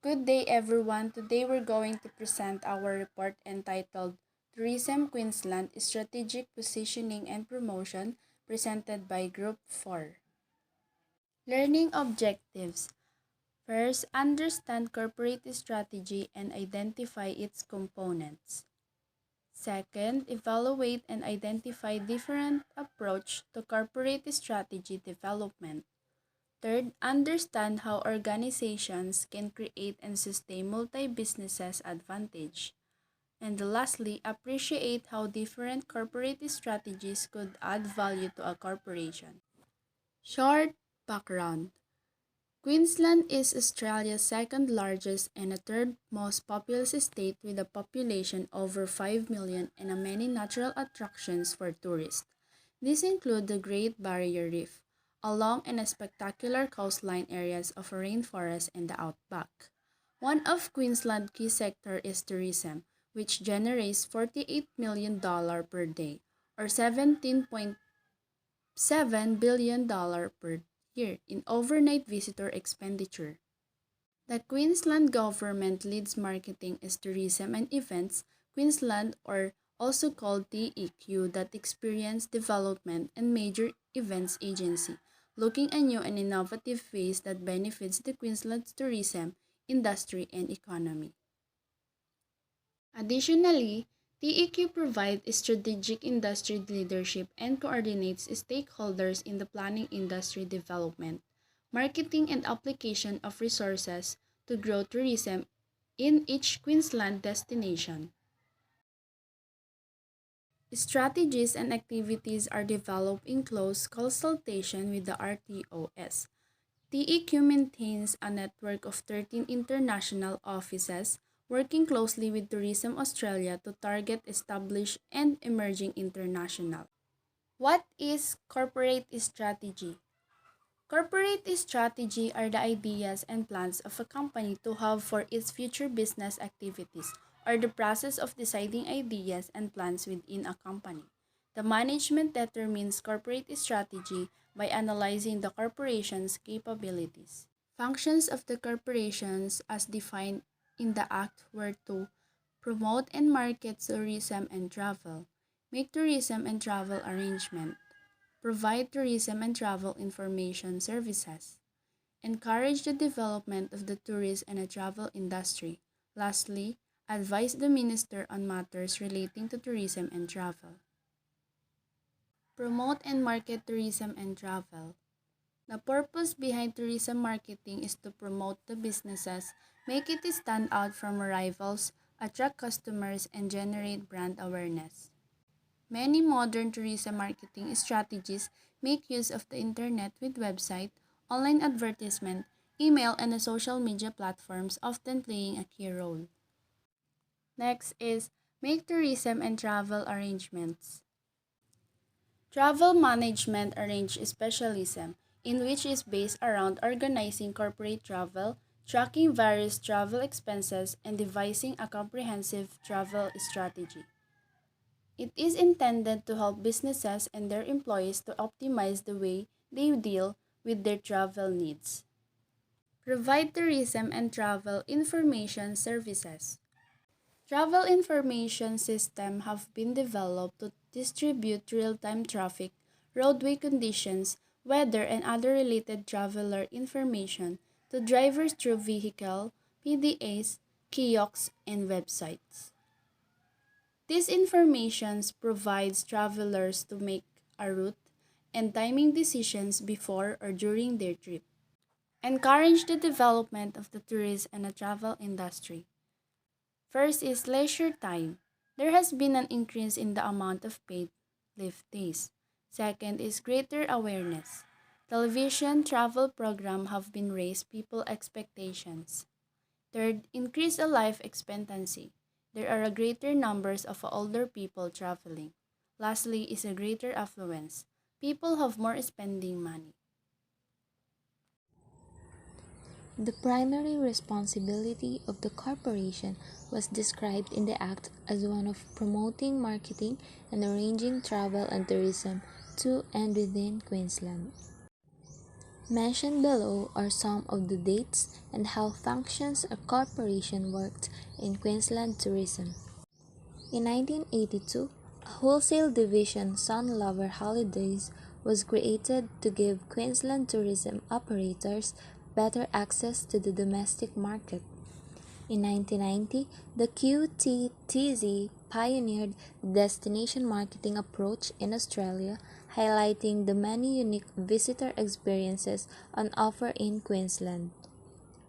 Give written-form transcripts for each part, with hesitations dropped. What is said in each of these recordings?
Good day, everyone. Today we're going to present our report entitled Tourism Queensland Strategic Positioning and Promotion, presented by Group 4. Learning objectives. First, understand corporate strategy and identify its components. Second, evaluate and identify different approach to corporate strategy development. Third, understand how organizations can create and sustain multi-businesses advantage. And lastly, appreciate how different corporate strategies could add value to a corporation. Short background. Queensland is Australia's second largest and third most populous state with a population over 5 million and many natural attractions for tourists. These include the Great Barrier Reef, along and spectacular coastline areas of rainforest and the outback. One of Queensland's key sector is tourism, which generates $48 million per day or $17.7 billion per year in overnight visitor expenditure. The Queensland government leads marketing as tourism and events, Queensland or also called TEQ, that experience development and major events agency, looking at new and innovative ways that benefits the Queensland's tourism industry and economy. Additionally, TEQ provides strategic industry leadership and coordinates stakeholders in the planning industry development, marketing and application of resources to grow tourism in each Queensland destination. Strategies and activities are developed in close consultation with the RTOS. TEQ maintains a network of 13 international offices working closely with Tourism Australia to target established and emerging international. What is corporate strategy? Corporate strategy are the ideas and plans of a company to have for its future business activities or the process of deciding ideas and plans within a company. The management determines corporate strategy by analyzing the corporation's capabilities. Functions of the corporations as defined in the Act were to promote and market tourism and travel, make tourism and travel arrangement, provide tourism and travel information services, encourage the development of the tourist and the travel industry. Lastly, advise the minister on matters relating to tourism and travel. Promote and market tourism and travel. The purpose behind tourism marketing is to promote the businesses, make it stand out from rivals, attract customers, and generate brand awareness. Many modern tourism marketing strategies make use of the internet with website, online advertisement, email, and the social media platforms often playing a key role. Next is make tourism and travel arrangements. Travel management arrange specialism in which is based around organizing corporate travel, tracking various travel expenses, and devising a comprehensive travel strategy. It is intended to help businesses and their employees to optimize the way they deal with their travel needs. Provide tourism and travel information services. Travel information systems have been developed to distribute real-time traffic, roadway conditions, weather, and other related traveler information to drivers through vehicle, PDAs, kiosks, and websites. This information provides travelers to make a route and timing decisions before or during their trip. Encourage the development of the tourist and the travel industry. First is leisure time. There has been an increase in the amount of paid leave days. Second is greater awareness. Television travel programs have been raised people expectations. Third, increase a life expectancy. There are a greater numbers of older people traveling. Lastly is a greater affluence. People have more spending money. The primary responsibility of the corporation was described in the Act as one of promoting, marketing, and arranging travel and tourism to and within Queensland. Mentioned below are some of the dates and how functions or corporation worked in Queensland tourism. In 1982, a wholesale division, Sun Lover Holidays, was created to give Queensland tourism operators better access to the domestic market. In 1990, the QTTZ pioneered the destination marketing approach in Australia, highlighting the many unique visitor experiences on offer in Queensland.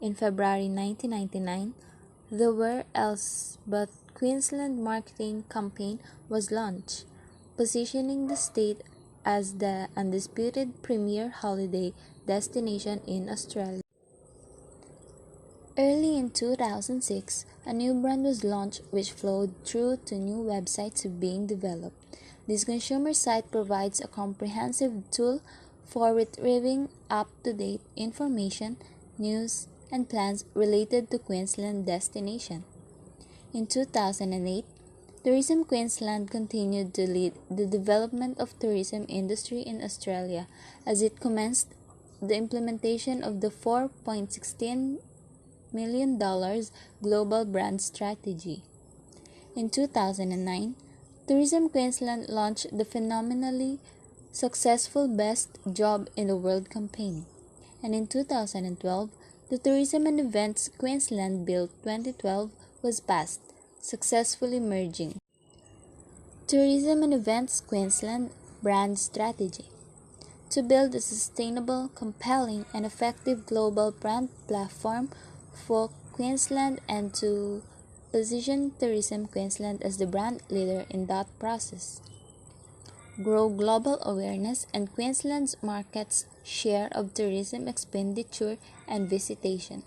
In February 1999, the Where Else But Queensland marketing campaign was launched, positioning the state as the undisputed premier holiday destination in Australia. Early in 2006, a new brand was launched which flowed through to new websites being developed. This consumer site provides a comprehensive tool for retrieving up-to-date information, news, and plans related to Queensland destination. In 2008, Tourism Queensland continued to lead the development of tourism industry in Australia as it commenced the implementation of the $4.16 million global brand strategy. In 2009, Tourism Queensland launched the phenomenally successful Best Job in the World campaign. And in 2012, the Tourism and Events Queensland Bill 2012 was passed, successfully merging Tourism and Events Queensland brand strategy to build a sustainable, compelling, and effective global brand platform for Queensland and to position Tourism Queensland as the brand leader in that process. Grow global awareness and Queensland's market's share of tourism expenditure and visitation.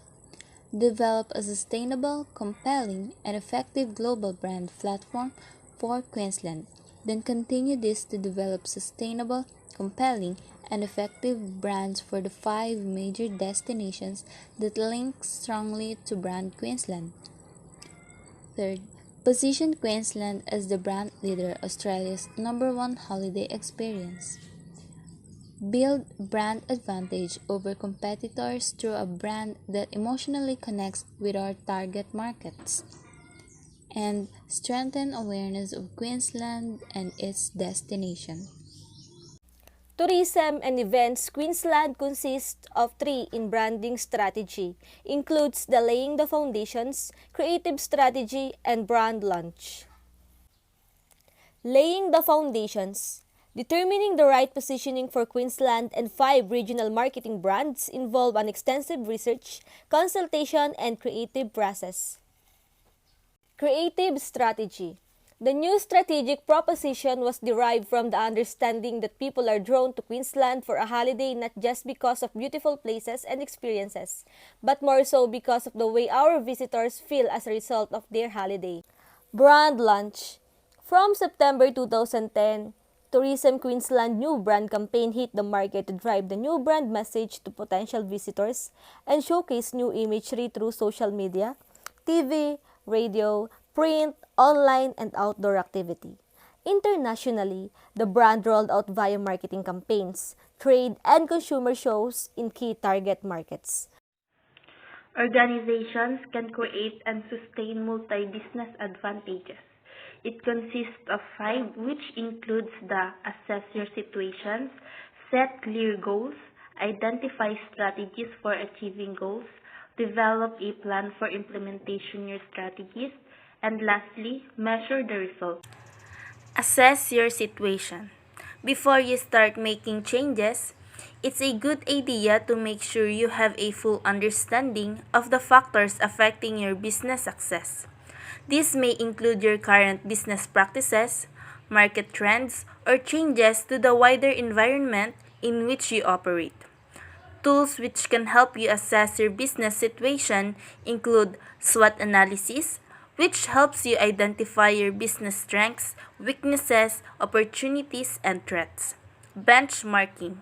Develop a sustainable, compelling, and effective global brand platform for Queensland. Then continue this to develop sustainable, compelling, and effective brands for the 5 major destinations that link strongly to brand Queensland. Third, position Queensland as the brand leader, Australia's #1 holiday experience. Build brand advantage over competitors through a brand that emotionally connects with our target markets. And strengthen awareness of Queensland and its destination. Tourism and Events Queensland consists of 3 in branding strategy, includes the laying the foundations, creative strategy, and brand launch. Laying the foundations. Determining the right positioning for Queensland and 5 regional marketing brands involve an extensive research, consultation, and creative process. Creative strategy. The new strategic proposition was derived from the understanding that people are drawn to Queensland for a holiday not just because of beautiful places and experiences, but more so because of the way our visitors feel as a result of their holiday. Brand launch. From September 2010, Tourism Queensland new brand campaign hit the market to drive the new brand message to potential visitors and showcase new imagery through social media, TV, radio, print, online, and outdoor activity. Internationally, the brand rolled out via marketing campaigns, trade, and consumer shows in key target markets. Organizations can create and sustain multi-business advantages. It consists of 5, which includes the assess your situations, set clear goals, identify strategies for achieving goals, develop a plan for implementation your strategies, and lastly, measure the results. Assess your situation. Before you start making changes, it's a good idea to make sure you have a full understanding of the factors affecting your business success. This may include your current business practices, market trends, or changes to the wider environment in which you operate. Tools which can help you assess your business situation include SWOT analysis, which helps you identify your business strengths, weaknesses, opportunities, and threats. Benchmarking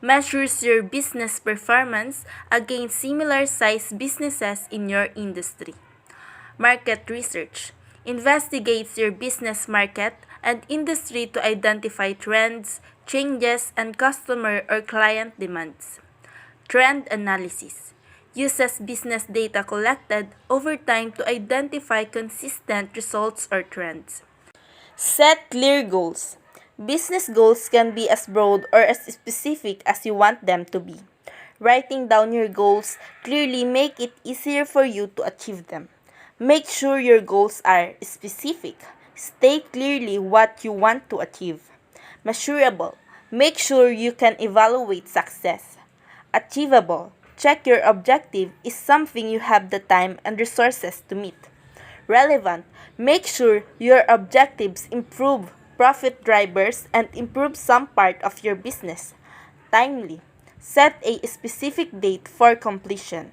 measures your business performance against similar sized businesses in your industry. Market research investigates your business market and industry to identify trends, changes, and customer or client demands. Trend analysis uses business data collected over time to identify consistent results or trends. Set clear goals. Business goals can be as broad or as specific as you want them to be. Writing down your goals clearly make it easier for you to achieve them. Make sure your goals are specific. State clearly what you want to achieve. Measurable. Make sure you can evaluate success. Achievable. Check your objective is something you have the time and resources to meet. Relevant. Make sure your objectives improve profit drivers and improve some part of your business. Timely. Set a specific date for completion.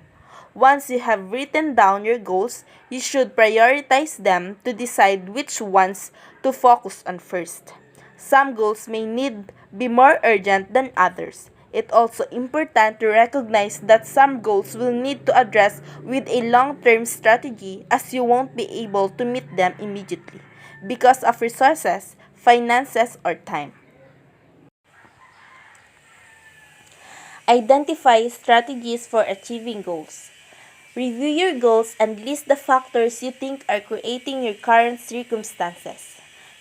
Once you have written down your goals, you should prioritize them to decide which ones to focus on first. Some goals may need be more urgent than others. It's also important to recognize that some goals will need to address with a long-term strategy as you won't be able to meet them immediately because of resources, finances, or time. Identify strategies for achieving goals. Review your goals and list the factors you think are creating your current circumstances.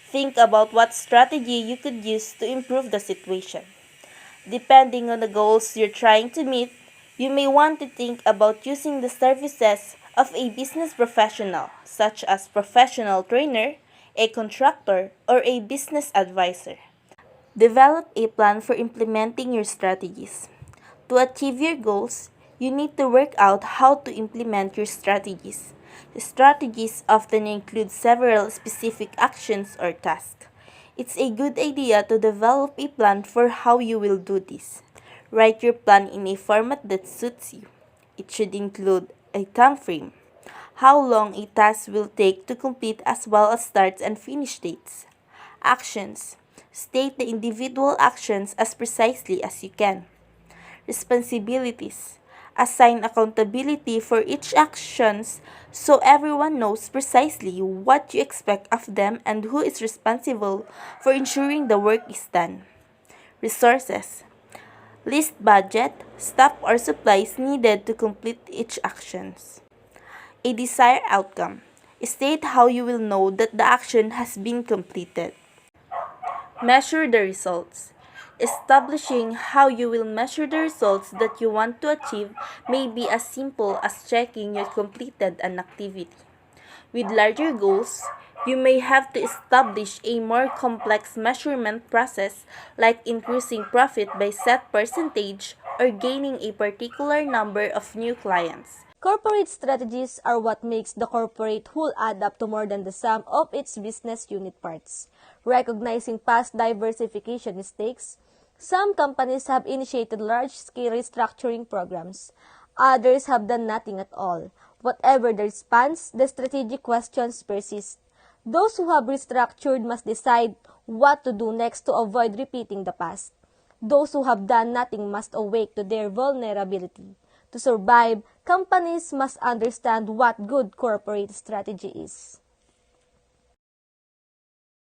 Think about what strategy you could use to improve the situation. Depending on the goals you're trying to meet, you may want to think about using the services of a business professional, such as professional trainer, a contractor, or a business advisor. Develop a plan for implementing your strategies. To achieve your goals, you need to work out how to implement your strategies. Strategies often include several specific actions or tasks. It's a good idea to develop a plan for how you will do this. Write your plan in a format that suits you. It should include a time frame, how long a task will take to complete as well as start and finish dates. Actions. State the individual actions as precisely as you can. Responsibilities. Assign accountability for each actions so everyone knows precisely what you expect of them and who is responsible for ensuring the work is done. Resources. List budget, staff or supplies needed to complete each actions. A desired outcome. State how you will know that the action has been completed. Measure the results. Establishing how you will measure the results that you want to achieve may be as simple as checking you completed an activity. With larger goals, you may have to establish a more complex measurement process like increasing profit by set percentage or gaining a particular number of new clients. Corporate strategies are what makes the corporate whole add up to more than the sum of its business unit parts. Recognizing past diversification mistakes, some companies have initiated large-scale restructuring programs. Others have done nothing at all. Whatever the response, the strategic questions persist. Those who have restructured must decide what to do next to avoid repeating the past. Those who have done nothing must awake to their vulnerability. To survive, companies must understand what good corporate strategy is.